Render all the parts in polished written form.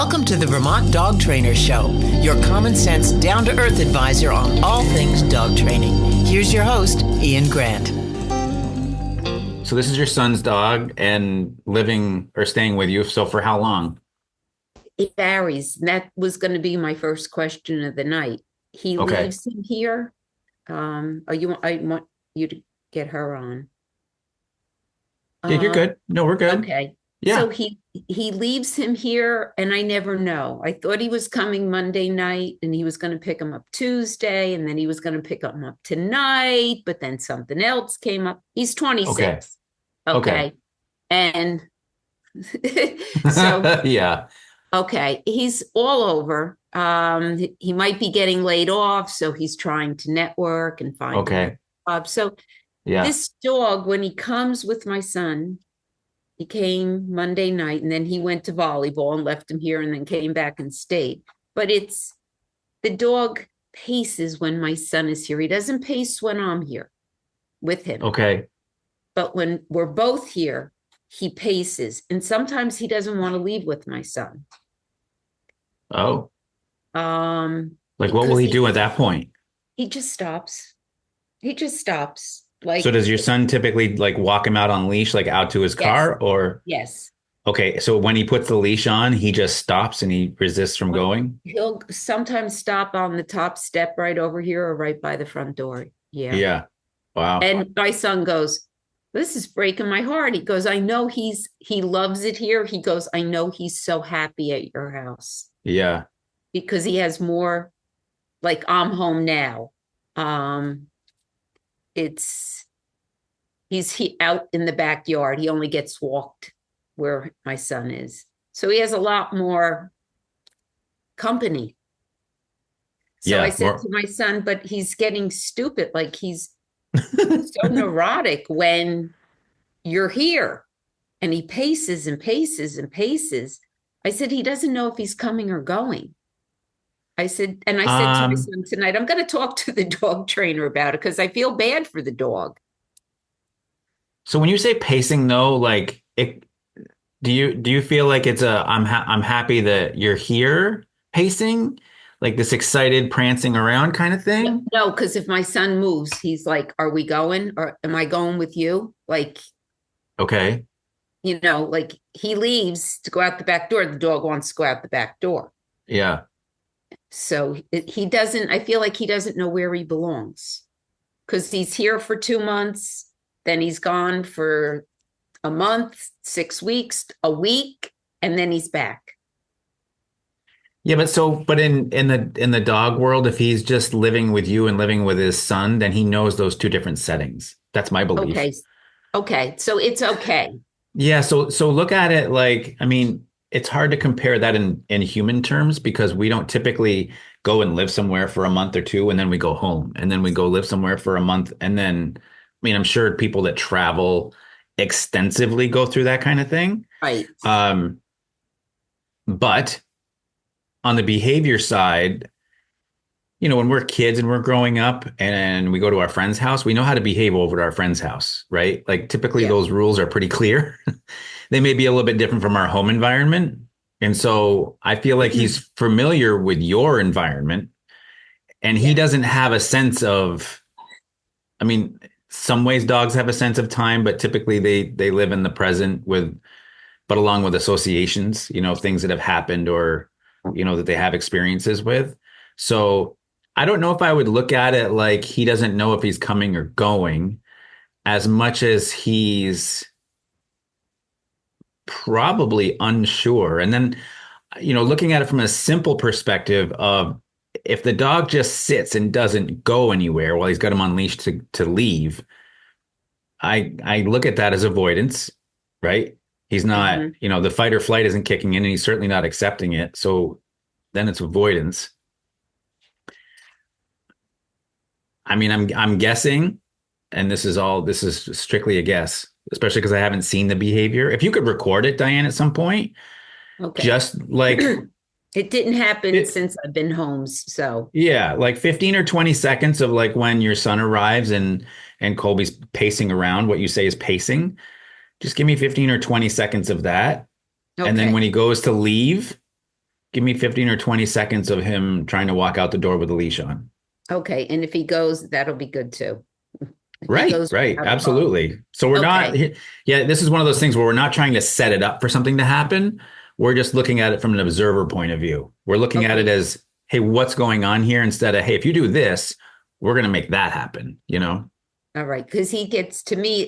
Welcome to the Vermont Dog Trainer Show, your common sense, down-to-earth advisor on all things dog training. Here's your host, Ian Grant. So this is your son's dog and living or staying with you. So for how long? It varies. That was going to be my first question of the night. He Okay. leaves him here. I want you to get her on. Yeah, you're good. No, we're good. Okay. Yeah. So he leaves him here, and I never know. I thought he was coming Monday night, and he was going to pick him up Tuesday, and then he was going to pick him up tonight, but then something else came up. He's 26. Okay. And so yeah. okay, he's all over. He might be getting laid off, so he's trying to network and find a job. So this dog, when he comes with my son, he came Monday night, and then he went to volleyball and left him here and then came back and stayed. But the dog paces when my son is here. He doesn't pace when I'm here with him. Okay. But when we're both here, he paces. And sometimes he doesn't want to leave with my son. Oh. Like what will he do at that point? He just stops. He just stops. Like, so does your son typically like walk him out on leash, like out to his car or? Yes. Okay. So when he puts the leash on, he just stops and he resists from going? He'll sometimes stop on the top step right over here or right by the front door. Yeah. Yeah. Wow. And my son goes, this is breaking my heart. He goes, I know he loves it here. He goes, I know he's so happy at your house. Yeah. Because he has more, like, I'm home now. He's out in the backyard. He only gets walked where my son is. So he has a lot more company. So I said to my son, but he's getting stupid. Like he's so neurotic when you're here. And he paces and paces and paces. I said, he doesn't know if he's coming or going. I said to my son tonight, I'm going to talk to the dog trainer about it because I feel bad for the dog. So when you say pacing, though, like do you feel like it's I'm happy that you're here pacing, like this excited prancing around kind of thing? No, because if my son moves, he's like, "Are we going? Or am I going with you?" Like, okay, like he leaves to go out the back door. The dog wants to go out the back door. Yeah. So he doesn't. I feel like he doesn't know where he belongs because he's here for 2 months. Then he's gone for a month, 6 weeks, a week, and then he's back. Yeah, but in the dog world, if he's just living with you and living with his son, then he knows those two different settings. That's my belief. Okay. So it's okay. Yeah. So look at it like, I mean, it's hard to compare that in human terms because we don't typically go and live somewhere for a month or two and then we go home and then we go live somewhere for a month and then. I mean, I'm sure people that travel extensively go through that kind of thing. Right. But on the behavior side, when we're kids and we're growing up and we go to our friend's house, we know how to behave over at our friend's house, right? Like typically those rules are pretty clear. They may be a little bit different from our home environment. And so I feel like he's familiar with your environment and he doesn't have a sense of, I mean, some ways dogs have a sense of time, but typically they live in the present but along with associations, things that have happened or, that they have experiences with. So I don't know if I would look at it like he doesn't know if he's coming or going as much as he's probably unsure. And then, looking at it from a simple perspective of, if the dog just sits and doesn't go anywhere while he's got him on leash to leave, I look at that as avoidance, right? He's not, the fight or flight isn't kicking in and he's certainly not accepting it. So then it's avoidance. I mean, I'm guessing, and this is strictly a guess, especially because I haven't seen the behavior. If you could record it, Diane, at some point, just like it didn't happen since I've been home. So yeah, like 15 or 20 seconds of like when your son arrives and Colby's pacing around, what you say is pacing. Just give me 15 or 20 seconds of that. Okay. And then when he goes to leave, give me 15 or 20 seconds of him trying to walk out the door with a leash on. Okay. And if he goes, that'll be good too. If he Right, goes right. without a bone. Absolutely. So we're not, Okay. yeah, this is one of those things where we're not trying to set it up for something to happen. We're just looking at it from an observer point of view. We're looking at it Okay. as, hey, what's going on here? Instead of, hey, if you do this, we're going to make that happen, you know? All right. Because he gets, to me,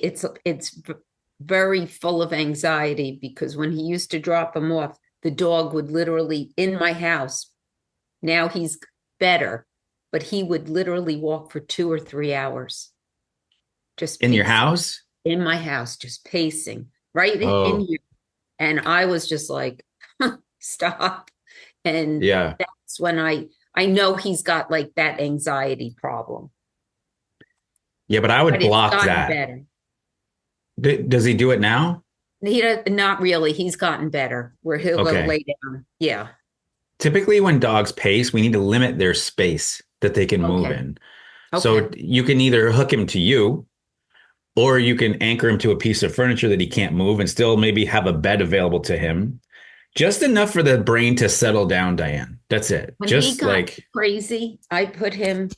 very full of anxiety because when he used to drop him off, the dog would literally in my house. Now he's better, but he would literally walk for 2 or 3 hours. Just In your pacing. house? In my house, just pacing right in Oh, here. And I was just like, stop. And yeah. that's when I know he's got like that anxiety problem. Yeah, but I would But it's block gotten that. better. Does he do it now? He does not really. He's gotten better where he'll go Okay. lay down. Yeah. Typically, when dogs pace, we need to limit their space that they can move Okay. in. Okay. So you can either hook him to you, or you can anchor him to a piece of furniture that he can't move and still maybe have a bed available to him. Just enough for the brain to settle down, Diane. That's it. When he Just got like crazy, I put him,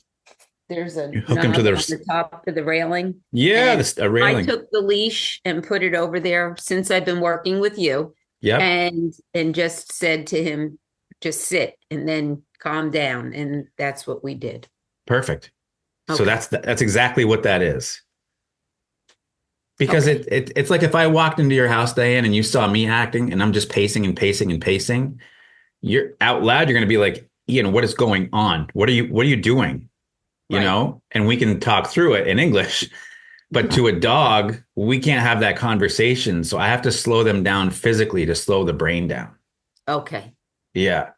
there's a you hook him to knob their, on the top of the railing. yeah, And a I railing. took the leash and put it over there since I've been working with you Yep. and just said to him, just sit and then calm down. And that's what we did. Perfect. So Okay. that's exactly what that is. Because Okay. it's like if I walked into your house, Diane, and you saw me acting and I'm just pacing and pacing and pacing, you're out loud, you're going to be like, Ian, what is going on? What are you doing? You Right. know, and we can talk through it in English. But to a dog, we can't have that conversation. So I have to slow them down physically to slow the brain down. Okay. Yeah.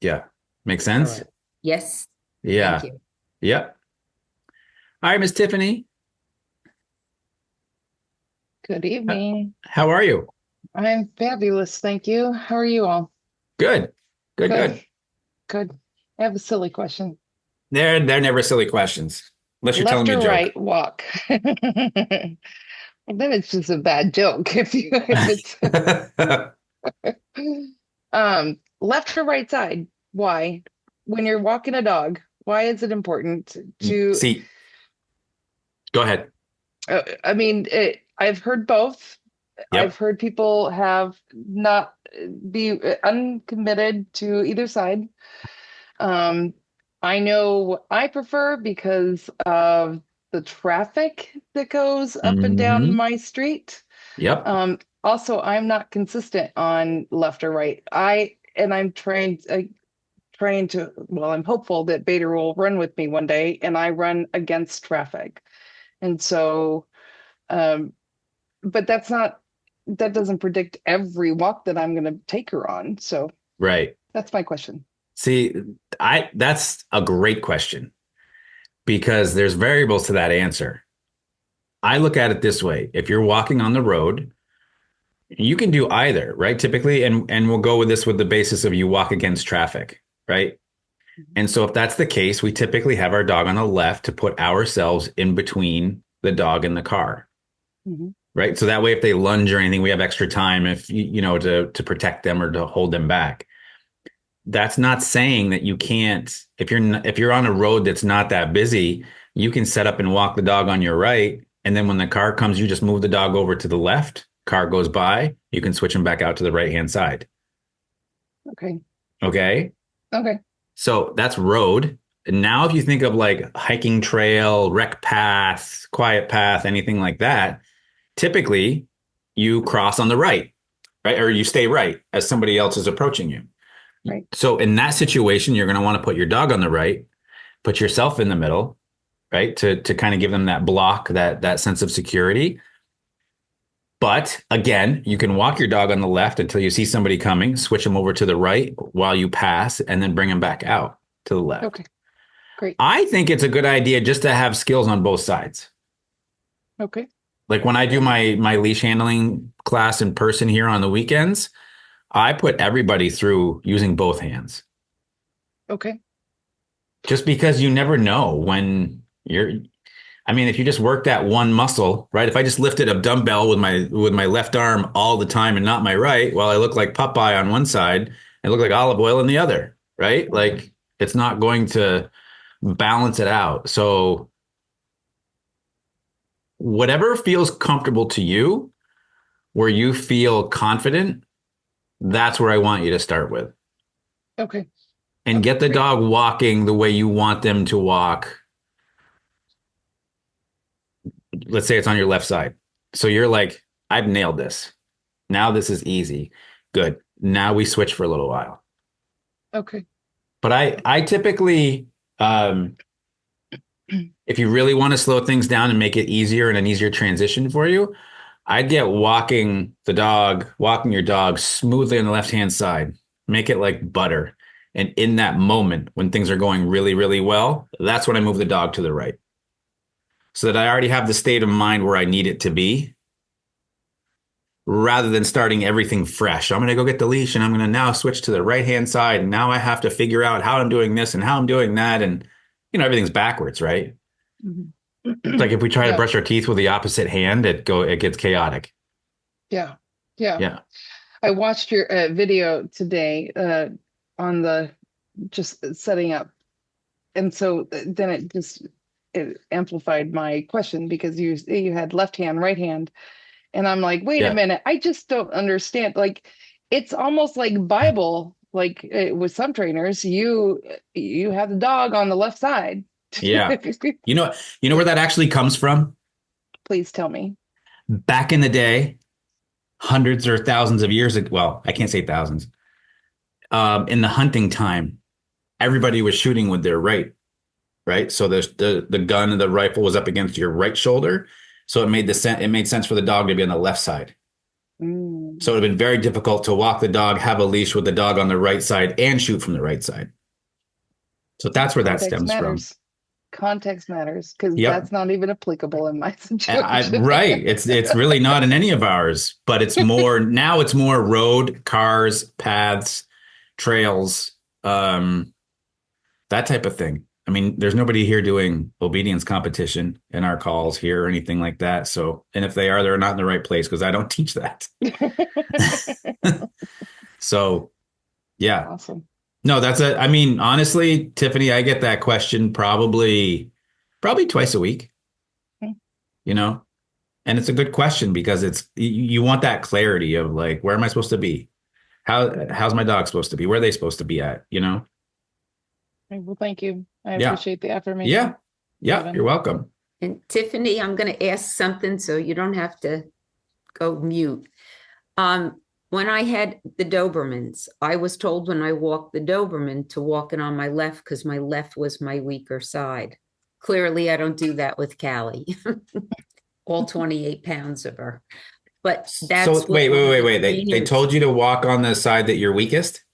Yeah. Make All sense? right. Yes. Thank Yeah. you. Yep. All right, Miss Tiffany. Good h- evening. How are you? I'm fabulous. Thank you. How are you all? Good. Good, Good. good. Good. I have a silly question. They're never silly questions. Unless you're telling Left me a or joke. right walk? Well, then it's just a bad joke if it's left or right side. Why? When you're walking a dog, why is it important to See, go ahead. I mean, I've heard both. I've Yep. heard people have not be uncommitted to either side. Um, I know I prefer because of the traffic that goes up and down Hmm. my street. Yep. Also, I'm not consistent on left or right. I'm trying to, well, I'm hopeful that Beta will run with me one day and I run against traffic. And so, um, but that doesn't predict every walk that I'm going to take her on. So Right. that's my question. See, that's a great question because there's variables to that answer. I look at it this way. If you're walking on the road, you can do either, right? Typically, and we'll go with this with the basis of you walk against traffic, right? And so if that's the case, we typically have our dog on the left to put ourselves in between the dog and the car, Mm-hmm. right? So that way, if they lunge or anything, we have extra time if you know to protect them or to hold them back. That's not saying that you can't if you're on a road that's not that busy, you can set up and walk the dog on your right, and then when the car comes, you just move the dog over to the left. Car goes by, you can switch them back out to the right hand side. Okay. Okay. Okay. So that's road. And now, if you think of like hiking trail, rec path, quiet path, anything like that, typically you cross on the right? Or you stay right as somebody else is approaching you. Right. So in that situation, you're going to want to put your dog on the right, put yourself in the middle, right? To kind of give them that block, that sense of security. But again, you can walk your dog on the left until you see somebody coming, switch them over to the right while you pass, and then bring them back out to the left. Okay. Great. I think it's a good idea just to have skills on both sides. Okay. Like when I do my leash handling class in person here on the weekends, I put everybody through using both hands. Okay. Just because you never know when I mean, if you just work that one muscle, right? If I just lifted a dumbbell with my left arm all the time and not my right, well, I look like Popeye on one side It looked like olive oil in the other, right? Like it's not going to balance it out. So whatever feels comfortable to you, where you feel confident, that's where I want you to start with. Okay. And get the dog walking the way you want them to walk. Let's say it's on your left side. So you're like, I've nailed this. Now this is easy. Good. Now we switch for a little while. Okay. But I typically, if you really want to slow things down and make it easier and an easier transition for you, I'd get walking your dog smoothly on the left-hand side. Make it like butter. And in that moment, when things are going really, really well, that's when I move the dog to the right. So that I already have the state of mind where I need it to be, rather than starting everything fresh. I'm going to go get the leash and I'm going to now switch to the right-hand side. And now I have to figure out how I'm doing this and how I'm doing that. And, everything's backwards, right? Mm-hmm. It's like if we try to brush our teeth with the opposite hand, it gets chaotic. Yeah. Yeah. Yeah. I watched your video today on the just setting up. And so then it amplified my question, because you had left hand, right hand. And I'm like, wait a minute, I just don't understand. Like, it's almost like Bible, like with some trainers, you have the dog on the left side. Yeah. You know where that actually comes from? Please tell me. Back in the day, hundreds or thousands of years ago, well, I can't say thousands. In the hunting time, everybody was shooting with their right? So the gun and the rifle was up against your right shoulder. So it made sense for the dog to be on the left side. Mm. So it would have been very difficult to walk the dog, have a leash with the dog on the right side, and shoot from the right side. So that's where that stems from. Context matters, because that's not even applicable in my situation. Right. It's really not in any of ours, but it's more now. It's more road, cars, paths, trails, that type of thing. I mean, there's nobody here doing obedience competition in our calls here or anything like that. So, and if they are, they're not in the right place, because I don't teach that. So, yeah. Awesome. No, I mean, honestly, Tiffany, I get that question probably twice a week, and it's a good question, because you want that clarity of like, where am I supposed to be? How's my dog supposed to be? Where are they supposed to be at? Well, thank you. I appreciate the affirmation. Yeah. Kevin. You're welcome. And Tiffany, I'm going to ask something so you don't have to go mute. When I had the Dobermans, I was told when I walked the Doberman to walk it on my left, because my left was my weaker side. Clearly, I don't do that with Callie, all 28 pounds of her. But that's so. Wait. They told you to walk on the side that you're weakest?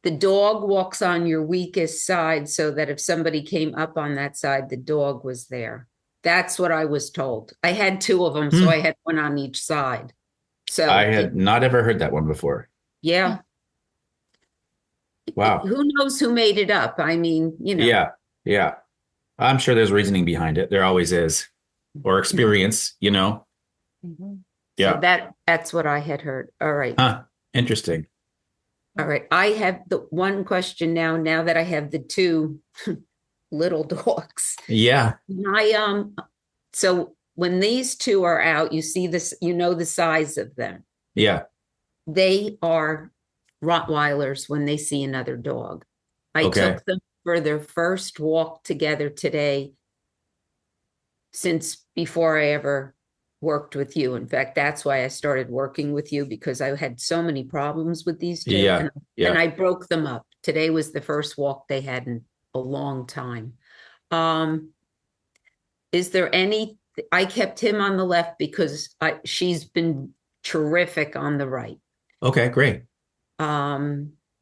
The dog walks on your weakest side, so that if somebody came up on that side, the dog was there. That's what I was told. I had two of them, so I had one on each side. So I had not ever heard that one before. Yeah. Wow. Who knows who made it up? I mean, Yeah. I'm sure there's reasoning behind it. There always is, or experience, Mm-hmm. Yeah. So that's what I had heard. All right. Interesting. All right. I have the one question now that I have the two little dogs. Yeah. So when these two are out, you see this, the size of them. Yeah. They are Rottweilers when they see another dog. I took them for their first walk together today, since before I ever worked with you. In fact, that's why I started working with you, because I had so many problems with these two. Yeah. And I broke them up. Today was the first walk they had in a long time. Is there I kept him on the left because she's been terrific on the right. Okay, great.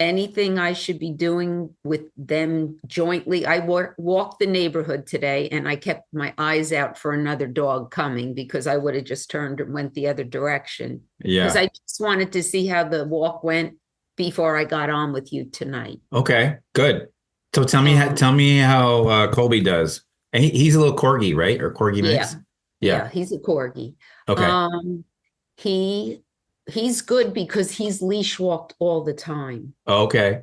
Anything I should be doing with them jointly? I walked the neighborhood today, and I kept my eyes out for another dog coming, because I would have just turned and went the other direction. Yeah. Because I just wanted to see how the walk went before I got on with you tonight. Okay, good. So tell me how Colby does. And he's a little corgi, right? Or corgi mix? Yeah, he's a corgi. Okay. He he's good because he's leash walked all the time. Okay.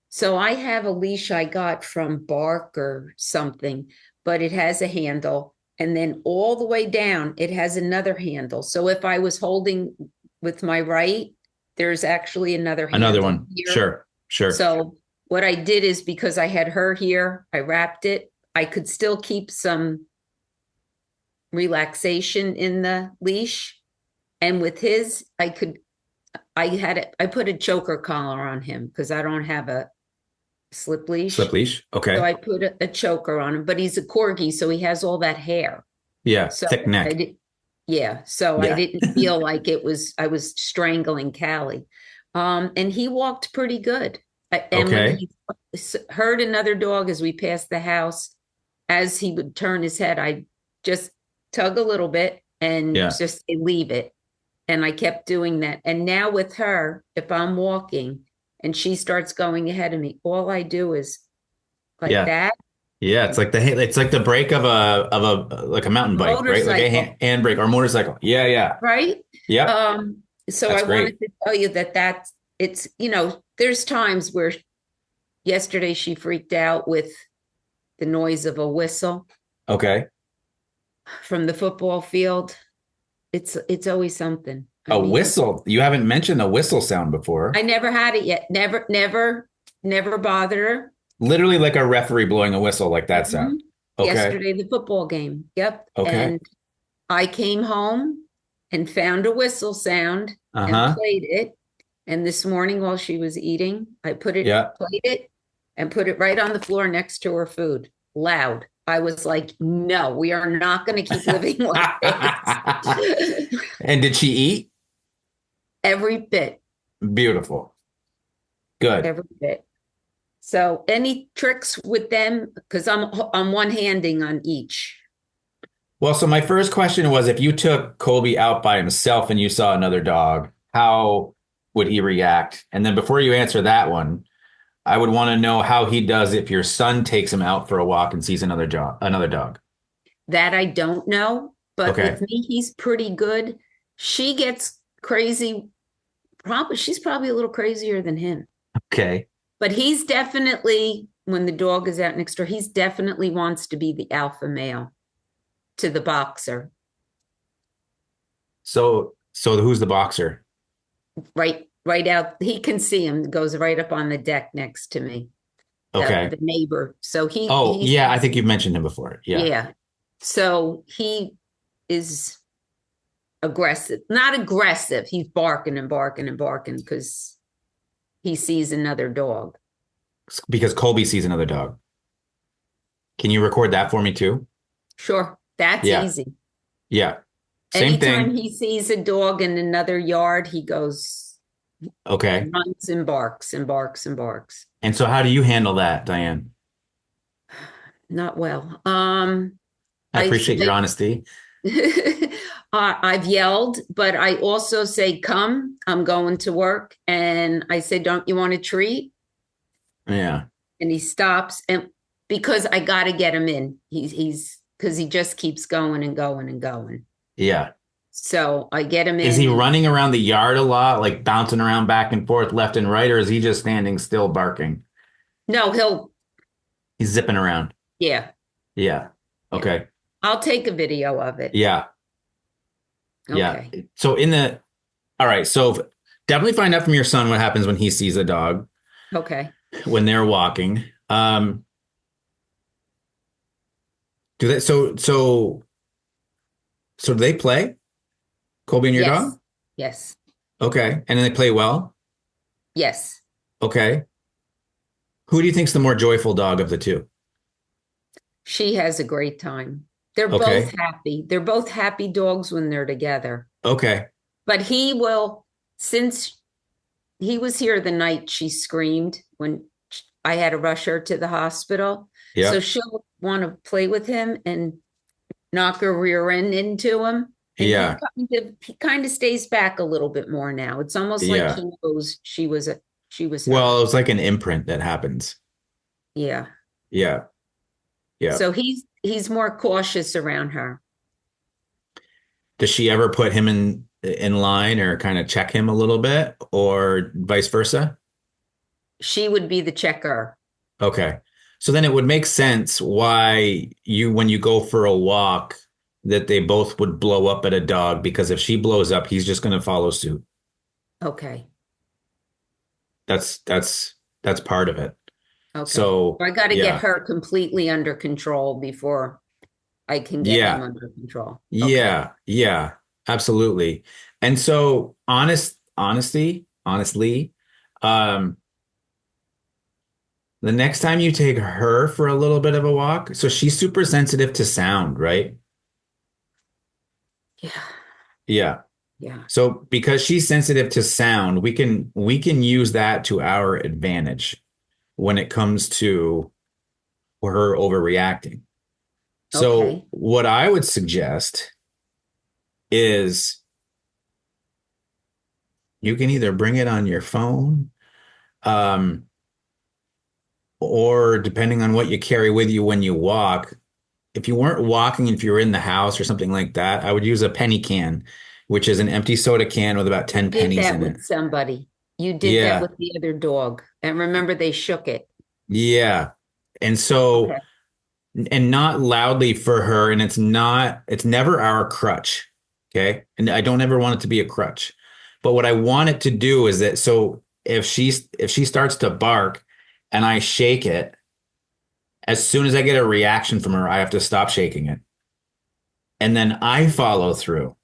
So I have a leash I got from Bark or something, but it has a handle. And then all the way down, it has another handle. So if I was holding with my right, there's actually another Another handle one. here. Sure. So what I did is, because I had her here, I wrapped it. I could still keep some relaxation in the leash. And with his, I put a choker collar on him because I don't have a slip leash. Slip leash. Okay. So I put a choker on him, but he's a corgi, so he has all that hair. Yeah. So Thick neck. I didn't feel like I was strangling Callie. And he walked pretty good. And when he heard another dog as we passed the house, as he would turn his head, I just tug a little bit and just say, leave it. And I kept doing that. And now with her, if I'm walking and she starts going ahead of me, all I do is like that. Yeah, it's like the brake of a like a mountain bike, right? Like a handbrake or motorcycle. Yeah. Right. Yeah. So That's I wanted to tell you it's, there's times where yesterday she freaked out with the noise of a whistle. Okay. From the football field. It's always something. I mean, whistle. You haven't mentioned a whistle sound before. I never had it yet. Never bothered her. Literally like a referee blowing a whistle, like that sound. Okay. Yesterday, the football game. Yep. Okay. And I came home and found a whistle sound and played it. And this morning while she was eating, I played it and put it right on the floor next to her food, loud. I was like, no, we are not going to keep living like this. And did she eat? Every bit. Beautiful. Good. Every bit. So any tricks with them? Because I'm one-handing on each. Well, so my first question was, if you took Colby out by himself and you saw another dog, how would he react? And then before you answer that one, I would want to know how he does if your son takes him out for a walk and sees another dog. That I don't know, but with me, he's pretty good. She gets crazy. She's probably a little crazier than him. Okay. But he's definitely, when the dog is out next door, he's definitely wants to be the alpha male to the boxer. So who's the boxer? Right out. He can see him. Goes right up on the deck next to me. The neighbor. So I think you've mentioned him before. Yeah. Yeah. So he is aggressive. Not aggressive. He's barking and barking and barking because he sees another dog. Because Colby sees another dog. Can you record that for me too? Sure. That's easy. Yeah. Same Anytime thing. he sees a dog in another yard, he goes. Okay. Runs and barks and barks and barks. And so how do you handle that, Diane? Not well. I appreciate your honesty. I've yelled, but I also say, come, I'm going to work. And I say, don't you want a treat? Yeah. And he stops. And because I got to get him in, because he just keeps going and going and going. Yeah. So I get him in. Is he running around the yard a lot, like bouncing around back and forth, left and right, or is he just standing still barking? No, he's zipping around. Yeah. Yeah. Okay. I'll take a video of it. Yeah. Okay. Yeah. So all right. So definitely find out from your son what happens when he sees a dog. Okay. When they're walking. Do they, so do they play? Colby and your dog? Yes. Okay. And then they play well? Yes. Okay. Who do you think's the more joyful dog of the two? She has a great time. They're both happy. They're both happy dogs when they're together. Okay. But since he was here the night she screamed when I had to rush her to the hospital. Yeah. So she'll want to play with him and knock her rear end into him. And he kind of stays back a little bit more now. It's almost like he knows she was well, it was like an imprint that happens. Yeah. Yeah. Yeah. So he's more cautious around her. Does she ever put him in in line or kind of check him a little bit, or vice versa? She would be the checker. Okay. So then it would make sense why when you go for a walk, that they both would blow up at a dog, because if she blows up, he's just going to follow suit. Okay. That's part of it. Okay. So I got to get yeah, her completely under control before I can get him yeah, under control. Okay. yeah, absolutely. And so honestly, um, the next time you take her for a little bit of a walk, so she's super sensitive to sound, right? Yeah. Yeah. Yeah. So because she's sensitive to sound, we can use that to our advantage when it comes to her overreacting. So Okay. what I would suggest is you can either bring it on your phone, um, or depending on what you carry with you when you walk. If you weren't walking, if you were in the house or something like that, I would use a penny can, which is an empty soda can with about 10 Did pennies that in it. with somebody. You did that Yeah. with the other dog. And remember, they shook it. Yeah. And so, Okay. and not loudly for her. And it's never our crutch. Okay. And I don't ever want it to be a crutch. But what I want it to do is that, so if she starts to bark and I shake it, as soon as I get a reaction from her, I have to stop shaking it. And then I follow through,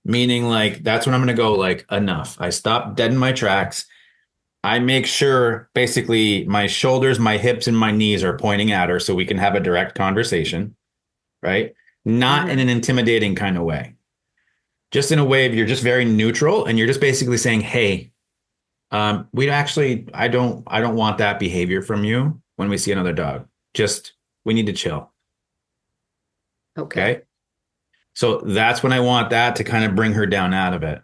meaning like that's when I'm going to go like enough. I stop dead in my tracks. I make sure basically my shoulders, my hips, and my knees are pointing at her so we can have a direct conversation, right? Not in Mm-hmm. an intimidating kind of way, just in a way of you're just very neutral and you're just basically saying, "Hey, I don't want that behavior from you when we see another dog. Just we need to chill." Okay. Okay. So that's when I want that to kind of bring her down out of it.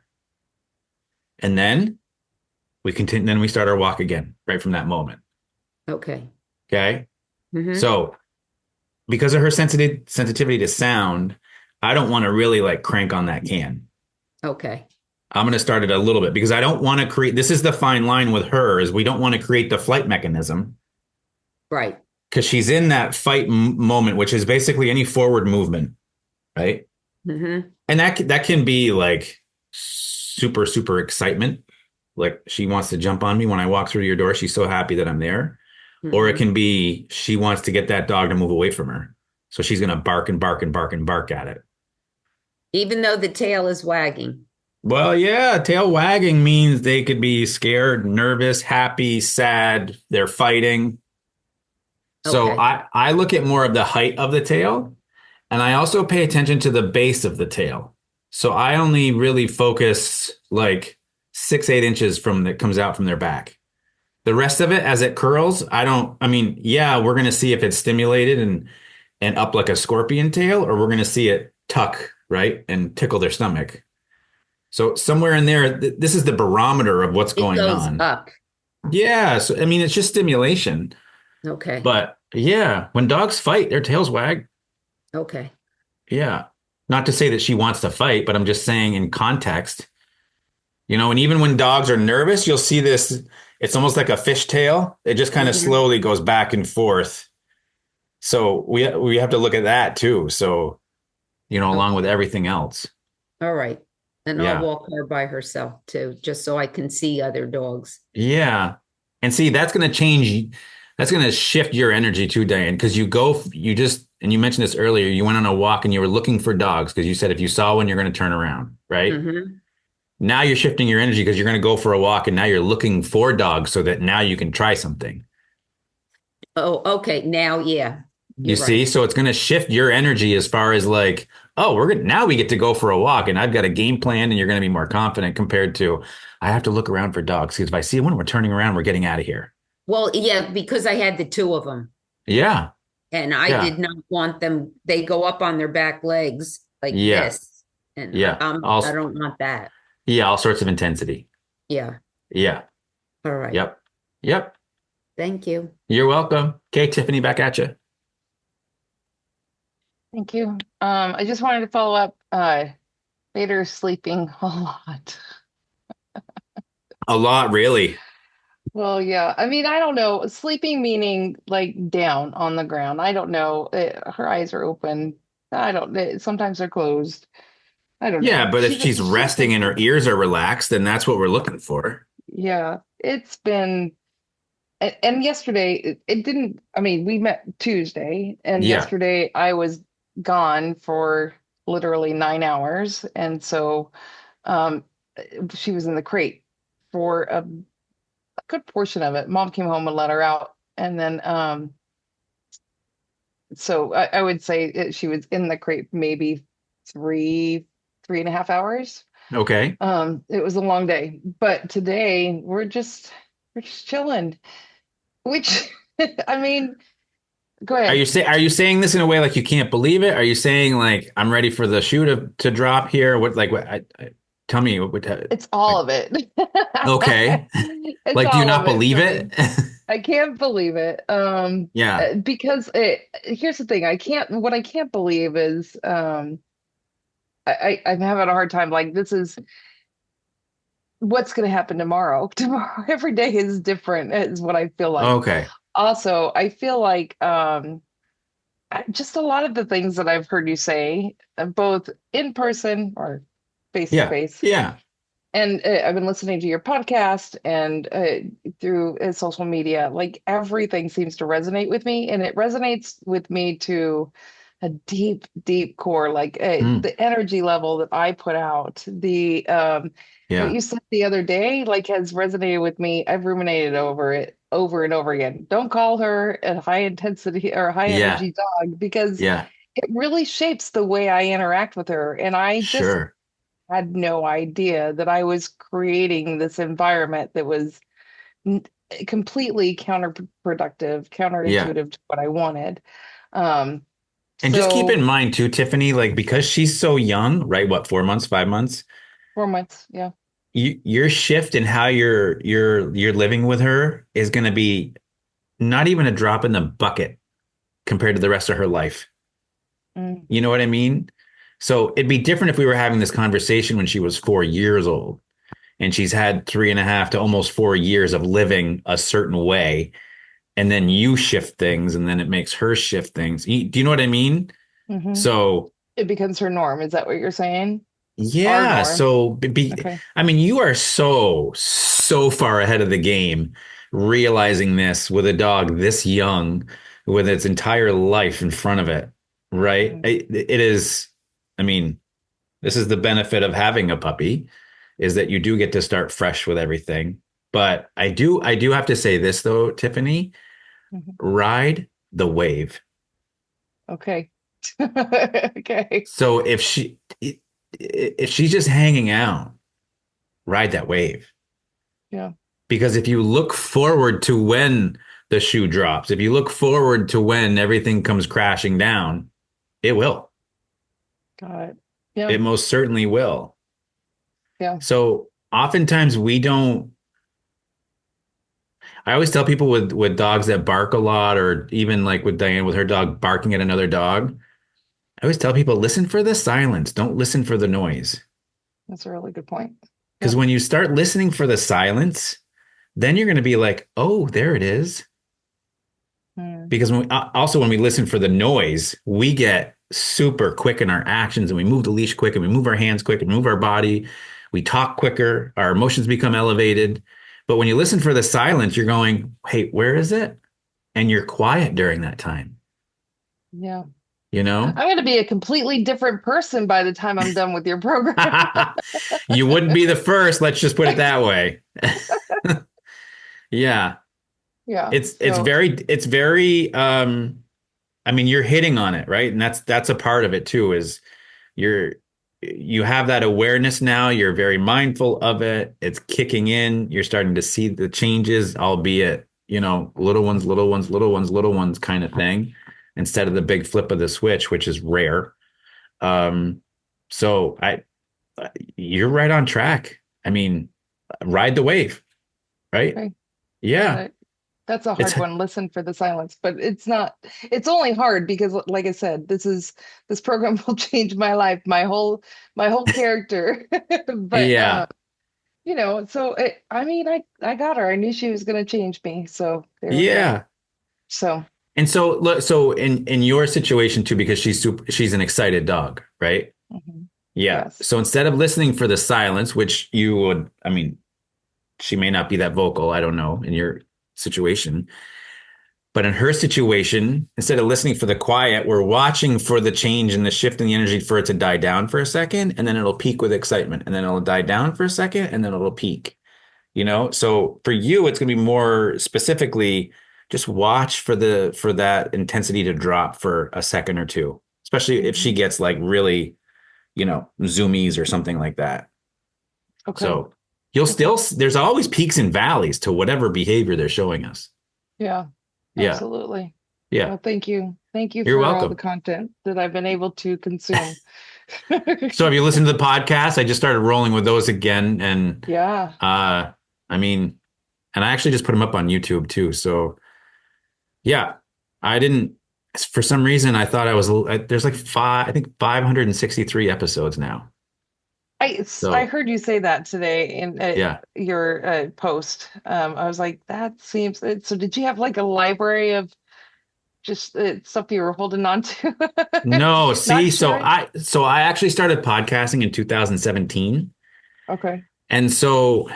And then we continue, then we start our walk again, right from that moment. Okay. Okay. Mm-hmm. So because of her sensitivity to sound, I don't want to really like crank on that can. Okay. I'm going to start it a little bit because I don't want to create, this is the fine line with her, is we don't want to create the flight mechanism Right. because she's in that fight moment, which is basically any forward movement, right? Mm-hmm. And that can be like super, super excitement. Like she wants to jump on me when I walk through your door. She's so happy that I'm there. Or it Mm-hmm. can be she wants to get that dog to move away from her. So she's going to bark and bark and bark and bark at it. Even though the tail is wagging. Well, yeah, tail wagging means they could be scared, nervous, happy, sad, they're fighting. So Okay. I look at more of the height of the tail, and I also pay attention to the base of the tail. So I only really focus like 6, 8 inches from that comes out from their back. The rest of it, as it curls, I mean, yeah, we're going to see if it's stimulated and up like a scorpion tail, or we're going to see it tuck, right, and tickle their stomach. So somewhere in there, this is the barometer of what's It going goes on. up. Yeah. So, I mean, it's just stimulation. Okay. But yeah, when dogs fight, their tails wag. Okay. Yeah. Not to say that she wants to fight, but I'm just saying in context, and even when dogs are nervous, you'll see this. It's almost like a fish tail. It just kind of Mm-hmm. slowly goes back and forth. So we have to look at that too. So, along with Okay. everything else. All right. And I'll Yeah. walk her by herself too, just so I can see other dogs. Yeah. And see, that's going to change. That's going to shift your energy too, Diane, because and you mentioned this earlier, you went on a walk and you were looking for dogs because you said if you saw one, you're going to turn around, right? Mm-hmm. Now you're shifting your energy because you're going to go for a walk and now you're looking for dogs so that now you can try something. Oh, okay. Now, yeah, You you're see? right. So it's going to shift your energy as far as like, oh, now we get to go for a walk and I've got a game plan and you're going to be more confident compared to I have to look around for dogs because if I see one, we're turning around, we're getting out of here. Well, yeah, because I had the two of them Yeah. and I Yeah. did not want them. They go up on their back legs like Yeah. this. And Yeah. I don't want that. Yeah. All sorts of intensity. Yeah. Yeah. All right. Yep. Yep. Thank you. You're welcome. Okay, Tiffany, back at you. Thank you. I just wanted to follow up. Vader's sleeping a lot. A lot, really. Well, yeah. I mean, I don't know. Sleeping meaning like down on the ground. I don't know. Her eyes are open. I don't. Sometimes they're closed. I don't Yeah, know. but if she's She's been resting and her sleeping. ears are relaxed, then that's what we're looking for. Yeah, it's been. And yesterday, it didn't. I mean, we met Tuesday, and Yeah. yesterday I was gone for literally 9 hours, and so um, she was in the crate for a good portion of it. Mom came home and let her out, and then so I would say she was in the crate maybe 3.5 hours. Okay. It was a long day, but today we're just chilling, which I mean, go ahead. Are you saying this in a way like you can't believe it? Are you saying like I'm ready for the shoe to drop here? What like what tell me It's all like of it. okay. It's Like do you all not of it believe for it? me. I can't believe it. Yeah. Because here's the thing. What I can't believe is, I'm having a hard time. Like, this is what's going to happen tomorrow. Tomorrow, every day is different, is what I feel like. Okay. Also, I feel like, just a lot of the things that I've heard you say, both in person or face to Yeah. face. Yeah. And I've been listening to your podcast and through social media. Like, everything seems to resonate with me, and it resonates with me to a deep, deep core. Like, Hmm. the energy level that I put out, the what Yeah. you said the other day, like, has resonated with me. I've ruminated over it over and over again. Don't call her a high intensity or high Yeah. energy dog, because Yeah. it really shapes the way I interact with her. And I just Sure. had no idea that I was creating this environment that was n- completely counterproductive, Yeah. counterintuitive to what I wanted. Um, And just keep so in mind too, Tiffany, like because she's so young, right? What, 4 months, 5 months? 4 months, yeah. Your shift in how you're living with her is going to be not even a drop in the bucket compared to the rest of her life. Mm, You know what I mean? So it'd be different if we were having this conversation when she was 4 years old and she's had 3.5 to almost 4 years of living a certain way. And then you shift things and then it makes her shift things. Do you know what I mean? hmm. So It becomes her norm. Is that what you're saying? Our yeah. norm. So Okay. I mean, you are so far ahead of the game realizing this with a dog this young with its entire life in front of it, right? Mm, It is, I mean, this is the benefit of having a puppy is that you do get to start fresh with everything. But I do have to say this though, Tiffany, mhm. ride the wave. Okay. Okay. So if she's just hanging out, ride that wave. Yeah. Because if you look forward to when the shoe drops, if you look forward to when everything comes crashing down, it will. Got it. Yeah. It most certainly will. Yeah. So oftentimes we don't. I always tell people with dogs that bark a lot, or even like with Diane with her dog barking at another dog. I always tell people listen for the silence. Don't listen for the noise. That's a really good point. Because Yep. when you start listening for the silence, then you're going to be like, oh, there it is. Mm, Because also when we listen for the noise, we get super quick in our actions and we move the leash quick and we move our hands quick and move our body. We talk quicker. Our emotions become elevated. But when you listen for the silence, you're going, hey, where is it? And you're quiet during that time, yeah. you I'm know? going to be a completely different person by the time I'm done with your program. You wouldn't be the first, let's just put it that way. Yeah. Yeah. So, It's very I mean you're hitting on it, right? And that's a part of it too is you're you have that awareness now, you're very mindful of it. It's kicking in, you're starting to see the changes, albeit, little ones, little ones, little ones, little ones kind of thing instead of the big flip of the switch, which is rare. Um so I you're right on track. I mean, ride the wave, right? okay. Got Yeah. it. That's a hard one. Listen for the silence, but it's only hard because like I said, this program will change my life, my whole character. But Yeah. so I got her. I knew she was going to change me. So there we go. Yeah. So, and so look, so in your situation too, because she's an excited dog, right? mhm. Yeah. Yes. So instead of listening for the silence, which you would, I mean, she may not be that vocal, I don't know, in your situation. But in her situation, instead of listening for the quiet, we're watching for the change and the shift in the energy for it to die down for a second, and then it'll peak with excitement, and then it'll die down for a second, and then it'll peak. So for you, it's going to be more specifically just watch for that intensity to drop for a second or two, especially if she gets like really, zoomies or something like that. Okay. So there's always peaks and valleys to whatever behavior they're showing us. Yeah. Yeah. Absolutely. Yeah. Well, thank you. Thank you You're for welcome. all the content that I've been able to consume. So have you listened to the podcast? I just started rolling with those again. And Yeah. and I actually just put them up on YouTube too. So yeah, I didn't, for some reason, I thought there's like 563 episodes now. I heard you say that today in your post. I was like, that seems. So did you have like a library of just stuff you were holding on to? No, see, sure. so I actually started podcasting in 2017. Okay. And so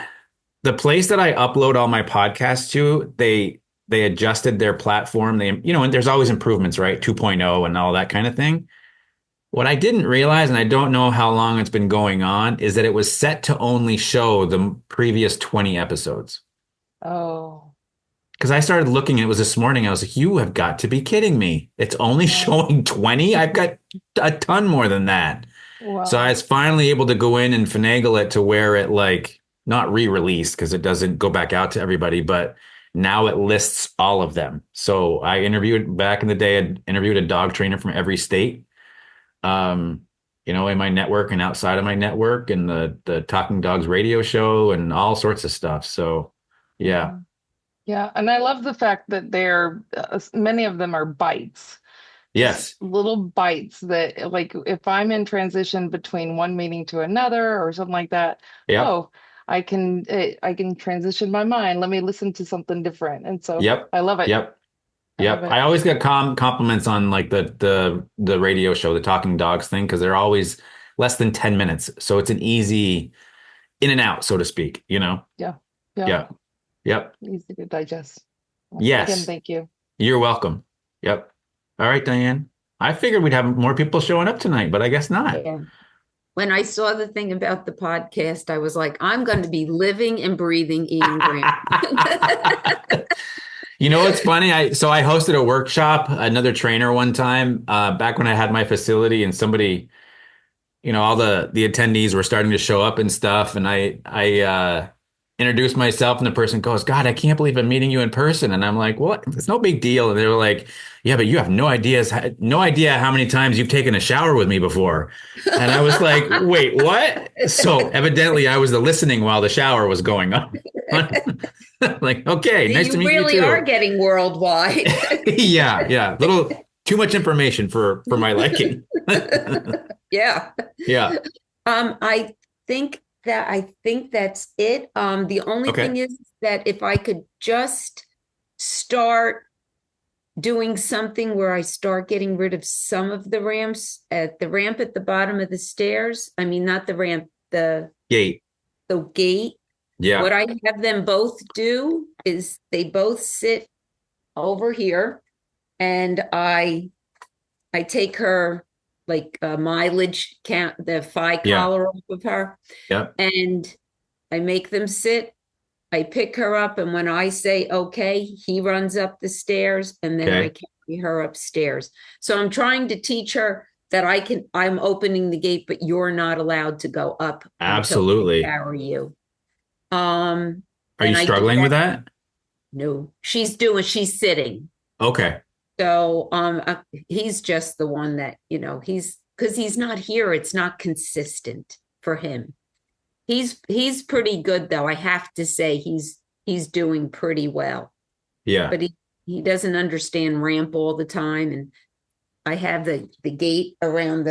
the place that I upload all my podcasts to, they adjusted their platform. And there's always improvements, right? 2.0 and all that kind of thing. What I didn't realize, and I don't know how long it's been going on, is that it was set to only show the previous 20 episodes. Oh. Because I started looking, it was this morning, I was like, you have got to be kidding me. It's only showing 20? I've got a ton more than that. Wow. So I was finally able to go in and finagle it to where it like, not re-released because it doesn't go back out to everybody, but now it lists all of them. So I back in the day, I interviewed a dog trainer from every state. In my network and outside of my network, and the Talking Dogs radio show and all sorts of stuff. So, yeah. Yeah. And I love the fact that many of them are bites. Yes. Just little bites that, like, if I'm in transition between one meeting to another or something like that, I can transition my mind. Let me listen to something different. And so I love it. Yep. I always get compliments on like the radio show, the Talking Dogs thing, because they're always less than 10 minutes. So it's an easy in and out, so to speak, Yeah. Yep. Easy to digest. Yes. Again, thank you. You're welcome. Yep. All right, Diane. I figured we'd have more people showing up tonight, but I guess not. Yeah. When I saw the thing about the podcast, I was like, I'm going to be living and breathing Ian Grant. You know what's funny? I hosted a workshop, another trainer one time, back when I had my facility, and somebody, all the attendees were starting to show up and stuff. And I introduced myself, and the person goes, God, I can't believe I'm meeting you in person. And I'm like, what? It's no big deal. And they were like, yeah, but you have no idea how many times you've taken a shower with me before. And I was like, wait, what? So evidently I was listening while the shower was going on. Like, okay, nice to meet you too. You really are getting worldwide. Yeah. Little too much information for my liking. Yeah. Yeah. I think that's it. The only thing is that if I could just start doing something where I start getting rid of some of the ramps at the ramp at the bottom of the stairs. I mean, not the ramp, the gate. The gate. Yeah. What I have them both do is they both sit over here, and I take her like mileage count, the phi collar off of her. Yeah. And I make them sit. I pick her up, and when I say okay, he runs up the stairs, and then I carry her upstairs. So I'm trying to teach her that I'm opening the gate, but you're not allowed to go up. Absolutely. Until I carry you. Are you struggling with that? No, she's sitting. Okay. So he's just the one that, because he's not here, it's not consistent for him. He's pretty good though. I have to say he's doing pretty well. Yeah. but he doesn't understand ramp all the time. And I have the gate around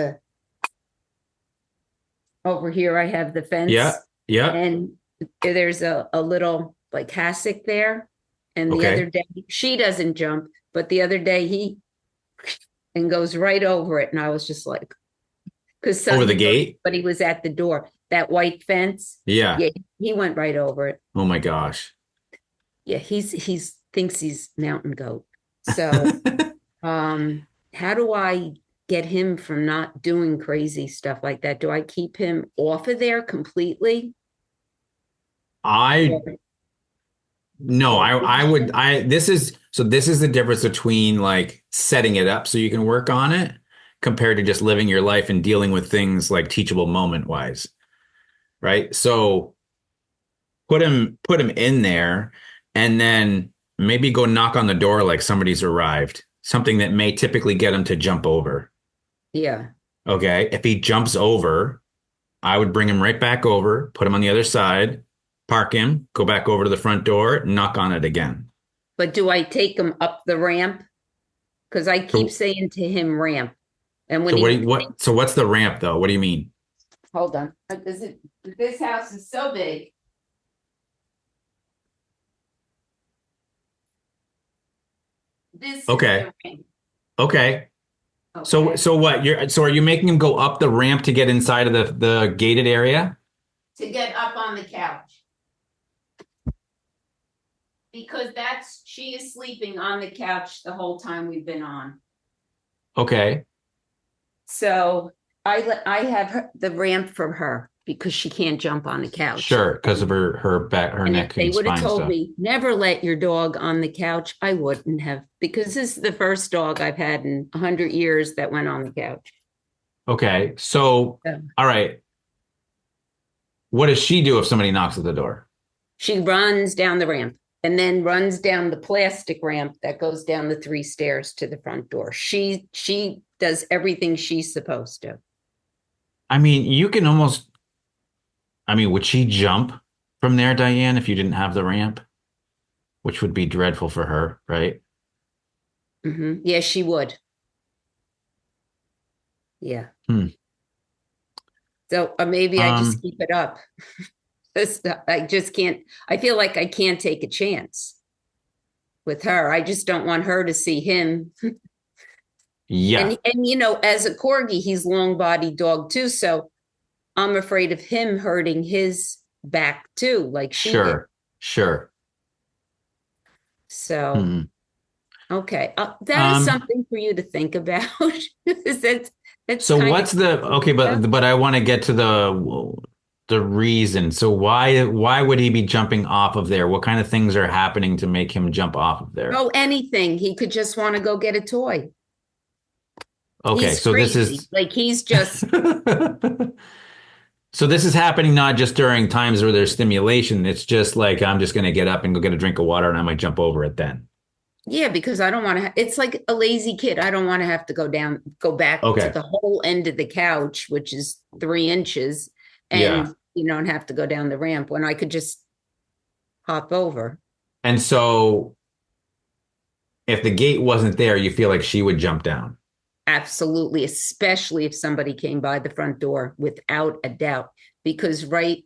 over here. I have the Yeah. fence, Yeah. and there's a little like hassock there. And the other Okay. day, she doesn't jump, but the other day he and goes right over it. And I was just like, because Over the he thought gate. somebody was at the door. That white fence. Yeah. Yeah, he went right over it. Oh my gosh. Yeah, he's thinks he's mountain goat. So how do I get him from not doing crazy stuff like that? Do I keep him off of there completely? I Or, No, or I would this is the difference between like setting it up so you can work on it compared to just living your life and dealing with things like teachable moment wise, right? So put him in there and then maybe go knock on the door like somebody's arrived, something that may typically get him to jump over. yeah. Okay. If he jumps over, I would bring him right back over, put him on the other side, park him, go back over to the front door, knock on it again. But do I take him up the ramp? Because I keep So, saying to him ramp. And when so he what's the ramp though? What do you mean? hold on. This house is so big. This Okay. is the ramp. Okay. So Okay. are you making him go up the ramp to get inside of the gated area? To get up on the couch. Because she is sleeping on the couch the whole time we've been on. Okay. So I have the ramp for her because she can't jump on the couch. Sure, because of her back, her And neck if they and would have spine told stuff. me never let your dog on the couch, I wouldn't have, because this is the first dog I've had in 100 years that went on the couch. Okay. So, Yeah. all right. What does she do if somebody knocks at the door? She runs down the ramp and then runs down the plastic ramp that goes down the 3 stairs to the front door. She does everything she's supposed to. I mean, would she jump from there, Diane, if you didn't have the ramp? Which would be dreadful for her, right? Mm-hmm. Yeah, she would. Yeah. So maybe I just keep it up. I just can't. I feel like I can't take a chance with her. I just don't want her to see him. Yeah. And as a corgi, he's long-bodied dog too. So I'm afraid of him hurting his back too, like she did. Sure. So, okay, that is something for you to think about. So what's but I want to get to the reason. So why would he be jumping off of there? What kind of things are happening to make him jump off of there? Oh, anything. He could just want to go get a toy. Okay, He's so crazy. this is like he's just so this is happening not just during times where there's stimulation. It's just like I'm just going to get up and go get a drink of water and I might jump over it then. Yeah, because I don't want to. It's like a lazy kid. I don't want to have to go back to the whole end of the couch, which is 3 inches, and you don't have to go down the ramp when I could just hop over. And so, if the gate wasn't there, you feel like she would jump down. Absolutely, especially if somebody came by the front door, without a doubt, because right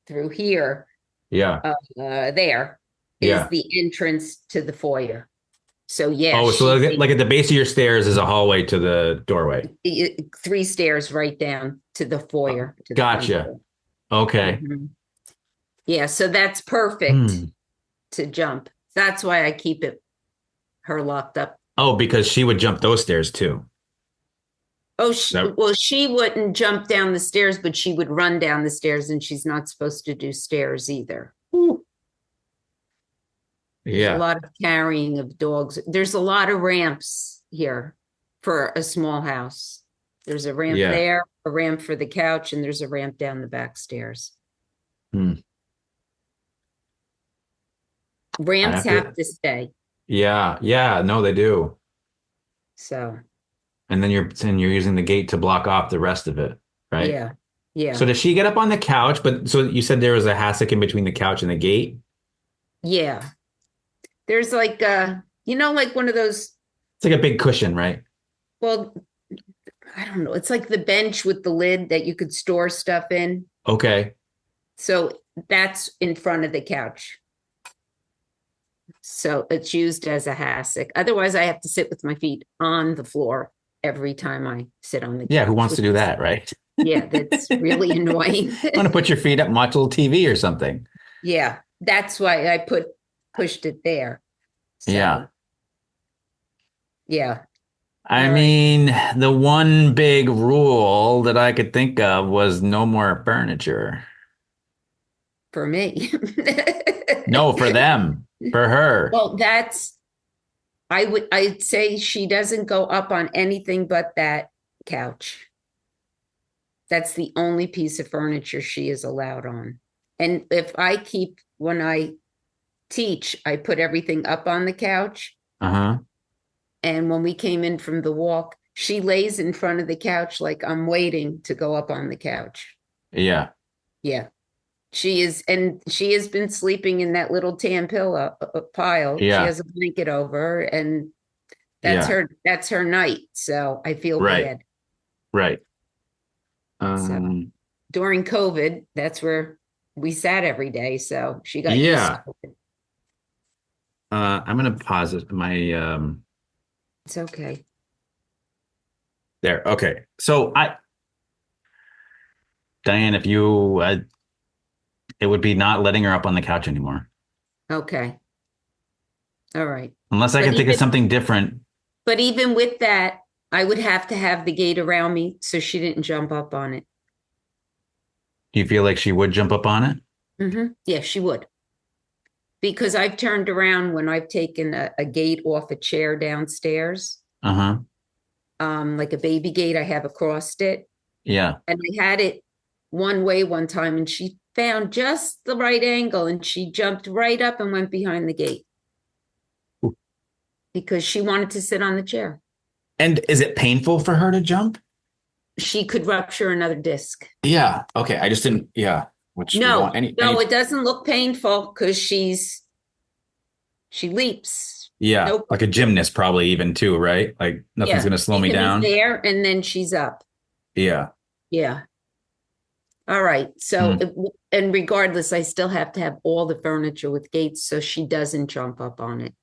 through here, there. Is the entrance to the foyer. So so like at the base of your stairs is a hallway to the doorway. 3 stairs right down to the foyer. Gotcha. Okay. Mm-hmm. Yeah, so that's perfect to jump. That's why I keep her locked up. Oh, because she would jump those stairs too. Oh, she wouldn't jump down the stairs, but she would run down the stairs, and she's not supposed to do stairs either. Ooh. There's a lot of carrying of dogs. There's a lot of ramps here for a small house. There's a ramp there, a ramp for the couch, and there's a ramp down the back stairs. Ramps have to stay. Yeah, no, they do. So. And then you're using the gate to block off the rest of it, right? Yeah. So does she get up on the couch? But so you said there was a hassock in between the couch and the gate? Yeah. There's like like one of those, It's like a big cushion, right? well, I don't know. It's like the bench with the lid that you could store stuff in. Okay. So that's in front of the couch. So it's used as a hassock. Otherwise, I have to sit with my feet on the floor every time I sit on the couch. Yeah, who wants to do that, right? Yeah, that's really annoying. You want to put your feet up and watch a little TV or something. Yeah, that's why I pushed it there. So, Yeah. Yeah. I All right. mean, the one big rule that I could think of was no more furniture. For me. No, for them, for her. Well, I'd say she doesn't go up on anything but that couch. That's the only piece of furniture she is allowed on. And when I teach, I put everything up on the couch. Uh-huh. And when we came in from the walk, she lays in front of the couch like I'm waiting to go up on the couch. Yeah. Yeah. She has been sleeping in that little tan pillow pile. Yeah. She has a blanket over her, and that's her night. So I feel bad. Right. So during COVID, that's where we sat every day. So she got used to it. I'm gonna pause it. It's okay. There. Okay. So Diane, if you it would be not letting her up on the couch anymore. Okay. All right. Unless I can think of something different. But even with that, I would have to have the gate around me so she didn't jump up on it. Do you feel like she would jump up on it? Mm-hmm. Yeah, she would. Because I've turned around when I've taken a gate off a chair downstairs. Uh-huh. Like a baby gate, I have across it. Yeah. And I had it one way one time, and she found just the right angle, and she jumped right up and went behind the gate. Ooh. Because she wanted to sit on the chair. And is it painful for her to jump? She could rupture another disc. Yeah. Okay. I just didn't. Yeah. No, it doesn't look painful because she leaps. Yeah. Nope. Like a gymnast, probably even too, right? Like nothing's going to slow me down. There, and then she's up. Yeah. Yeah. All right. So, and regardless, I still have to have all the furniture with gates so she doesn't jump up on it.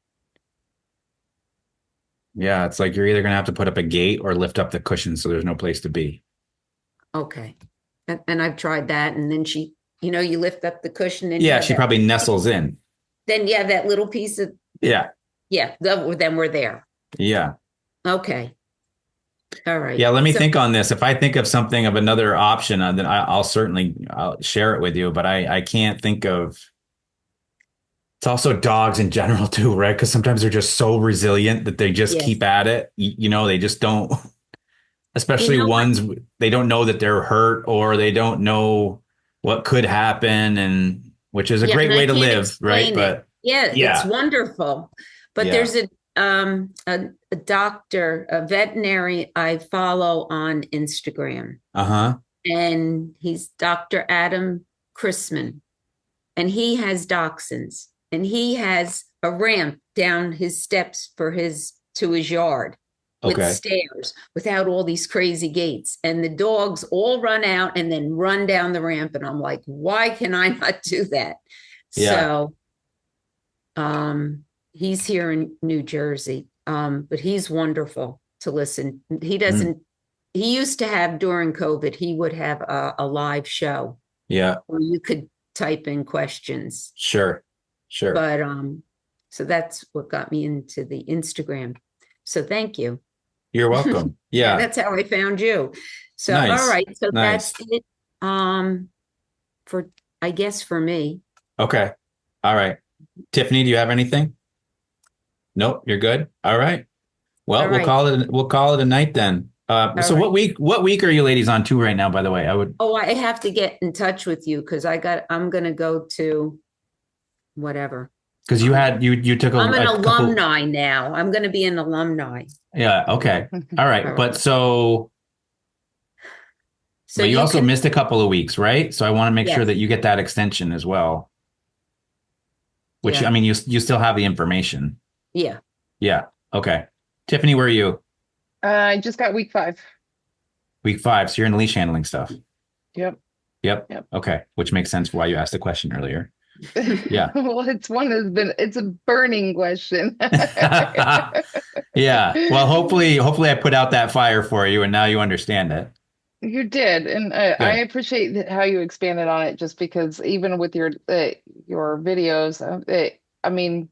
Yeah. It's like you're either going to have to put up a gate or lift up the cushion so there's no place to be. Okay. And I've tried that. And then she, you lift up the cushion. And yeah, she probably nestles in. Then, that little piece of. Yeah. Yeah. Then we're there. Yeah. Okay. All right. Yeah, let me think on this. If I think of something of another option, then I'll share it with you. But I can't think of. It's also dogs in general too, right? Because sometimes they're just so resilient that they just keep at it. They just don't. Especially ones they don't know that they're hurt or they don't know what could happen, and which is a great way to live, right? But it's wonderful. But there's a doctor, a veterinary I follow on Instagram. Uh-huh. And he's Dr. Adam Chrisman. And he has dachshunds. And he has a ramp down his steps to his yard with stairs without all these crazy gates. And the dogs all run out and then run down the ramp. And I'm like, why can I not do that? Yeah. So he's here in New Jersey, but he's wonderful to listen. He used to have during COVID, he would have a live show. Yeah. Where you could type in questions. Sure. But so that's what got me into the Instagram. So thank you. You're welcome. Yeah. That's how I found you. So nice. All right. So that's it. For me. Okay. All right. Tiffany, do you have anything? Nope, you're good. All right. Well, we'll call it a night then. So what week are you ladies on to right now, by the way? I have to get in touch with you because I'm gonna go to whatever. Because you took I'm an alumni now. I'm gonna be an alumni. Yeah, okay. All right. But but you also missed a couple of weeks, right? So I want to make sure that you get that extension as well. which, Yeah. I mean, you still have the information. Yeah. Yeah. Okay. Tiffany, where are you? I just got week 5. Week 5. So you're in leash handling stuff. Yep. Yep. Yep. Okay. Which makes sense for why you asked the question earlier. Yeah. Well, it's a burning question. Yeah. Well, hopefully I put out that fire for you and now you understand it. You did, and I Good. appreciate how you expanded on it. Just because even with your videos, I mean,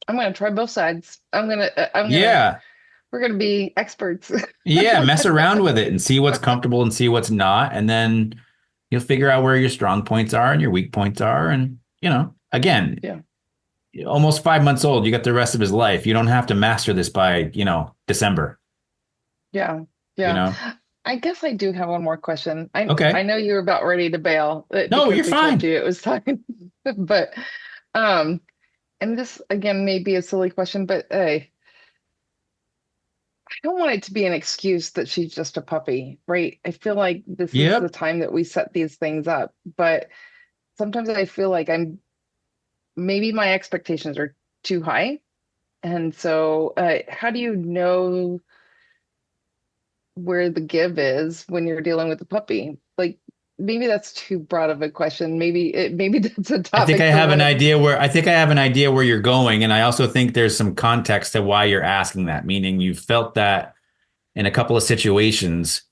I'm going to try both sides. Yeah. We're going to be experts. Yeah. Mess around with it and see what's comfortable and see what's not. And then you'll figure out where your strong points are and your weak points are. And, again, Yeah. almost 5 months old, you got the rest of his life. You don't have to master this by, December. Yeah. You Yeah. know? I guess I do have one more question. Okay. I know you were about ready to bail No, because you're we fine. told you it was time, but and this again may be a silly question, but I don't want it to be an excuse that she's just a puppy, right? I feel like this is Yep. the time that we set these things up, but sometimes I feel like maybe my expectations are too high, and so how do you know where the give is when you're dealing with a puppy? Like maybe that's too broad of a question. Maybe that's a topic. I think I have an idea where you're going. And I also think there's some context to why you're asking that, meaning you felt that in a couple of situations,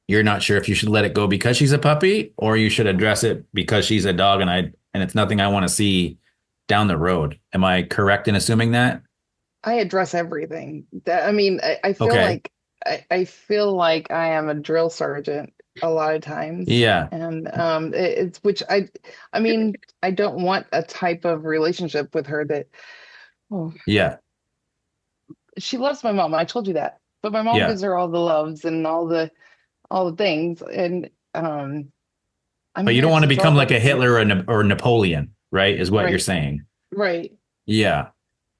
you're not sure if you should let it go because she's a puppy or you should address it because she's a dog and it's nothing I want to see down the road. Am I correct in assuming that? I address everything. I mean, I feel Okay. like I feel like I am a drill sergeant a lot of times. Yeah. And it's which I mean, I don't want a type of relationship with her that Yeah. she loves my mom. I told you that. But my mom Yeah. gives her all the loves and all the things. And I'm But you here don't want to to become solve like a everything. Hitler or Napoleon, right? Is what you're Right. saying. Right. Yeah.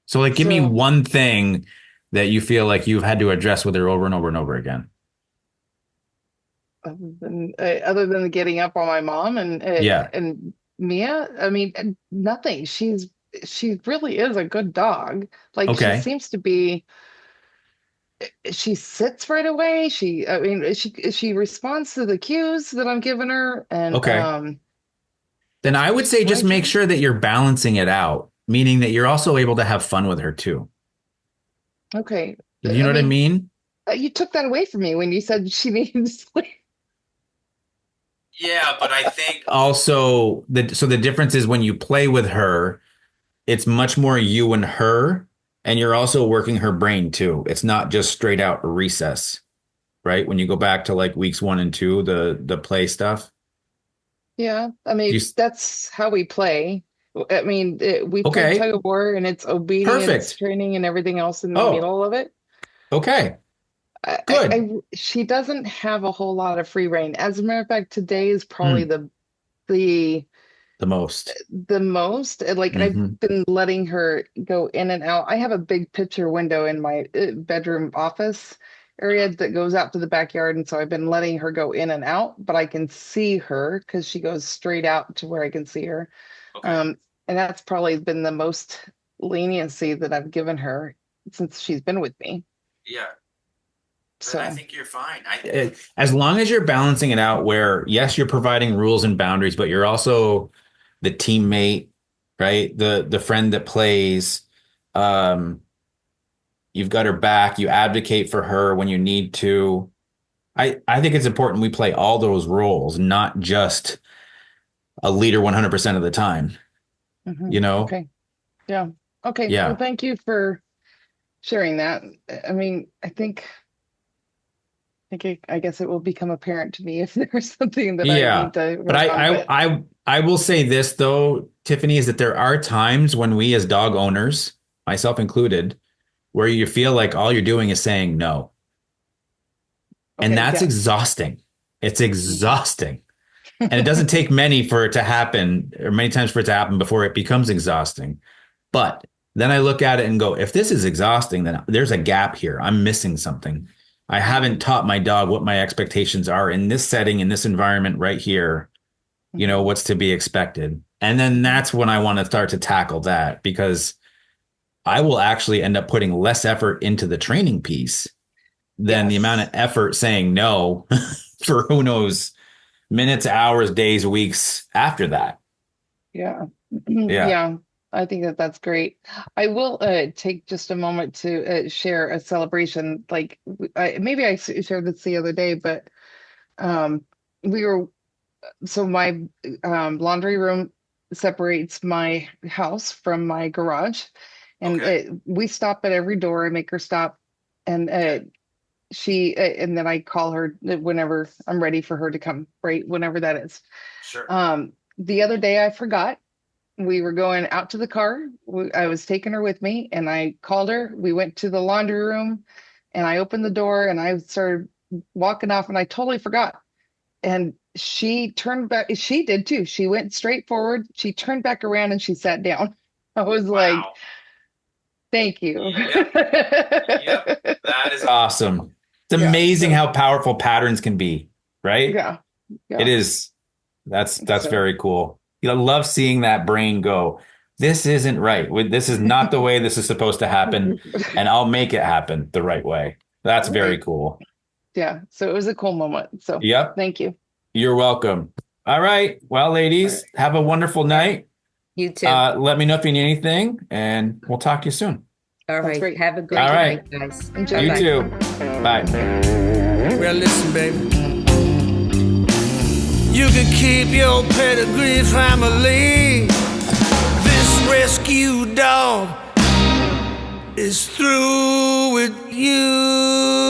So like, give me So one thing that you feel like you've had to address with her over and over and over again. other than getting up on my mom Yeah. and Mia, I mean, nothing. She really is a good dog. Like she Okay. seems to be. She sits right away. She responds to the cues that I'm giving her, and Okay. Then I would say when I just make try, sure that you're balancing it out, meaning that you're also able to have fun with her too. okay. You know I what I mean, mean? you took that away from me when you said she needs sleep. Yeah, but I think also the difference is when you play with her, it's much more you and her, and you're also working her brain too. It's not just straight out recess, right? When you go back to like weeks 1 and 2, the play stuff. Yeah, I mean, You that's how we play. I mean, we play okay? tug of war, and it's obedience Perfect. training and everything else in the Oh, middle of it. okay. Good. She doesn't have a whole lot of free reign. As a matter of fact, today is probably Hmm. the The most. the most. Like Hmm. I've been letting her go in and out. I have a big picture window in my bedroom office area that goes out to the backyard, and so I've been letting her go in and out, but I can see her because she goes straight out to where I can see her. Okay. And that's probably been the most leniency that I've given her since she's been with me. Yeah. So Then I think you're fine. As long as you're balancing it out where, yes, you're providing rules and boundaries, but you're also the teammate, right? The friend that plays. You've got her back. You advocate for her when you need to. I think it's important we play all those roles, not just a leader 100% of the time. Okay. Yeah. Okay. Yeah. Well, thank you for sharing that. I mean, I guess it will become apparent to me if there's something that I Yeah. need to But work on. I will say this though, Tiffany, is that there are times when we as dog owners, myself included, where you feel like all you're doing is saying no. And Okay, that's yes. exhausting. It's exhausting. And it doesn't take many for it to happen, or many times for it to happen before it becomes exhausting. But then I look at it and go, if this is exhausting, then there's a gap here. I'm missing something. I haven't taught my dog what my expectations are in this setting, in this environment right here. What's to be expected. And then that's when I want to start to tackle that, because I will actually end up putting less effort into the training piece than the amount of effort saying no for who knows minutes, hours, days, weeks after that. Yeah. Yeah. Yeah. I think that that's great. I will take just a moment to share a celebration. Like maybe I shared this the other day, but we were so my laundry room separates my house from my garage, and we stop at every door. I make her stop, and she and then I call her whenever I'm ready for her to come, right? Whenever that is. Sure. The other day I forgot. We were going out to the car. I was taking her with me, and I called her. We went to the laundry room, and I opened the door, and I started walking off, and I totally forgot. And she turned back. She did too. She went straight forward. She turned back around and she sat down. I was like, thank you. Yep. That is awesome. It's amazing how powerful patterns can be, right? Yeah. It is. That's very cool. I love seeing that brain go, this isn't right. This is not the way this is supposed to happen. And I'll make it happen the right way. That's very cool. Yeah. So it was a cool moment. So thank you. You're welcome. All right. Well, ladies, have a wonderful night. You too. Let me know if you need anything, and we'll talk to you soon. All right. great. Have a great night, guys. Enjoy. You too. Bye. Well, listen, baby. You can keep your pedigree family. This rescue dog is through with you.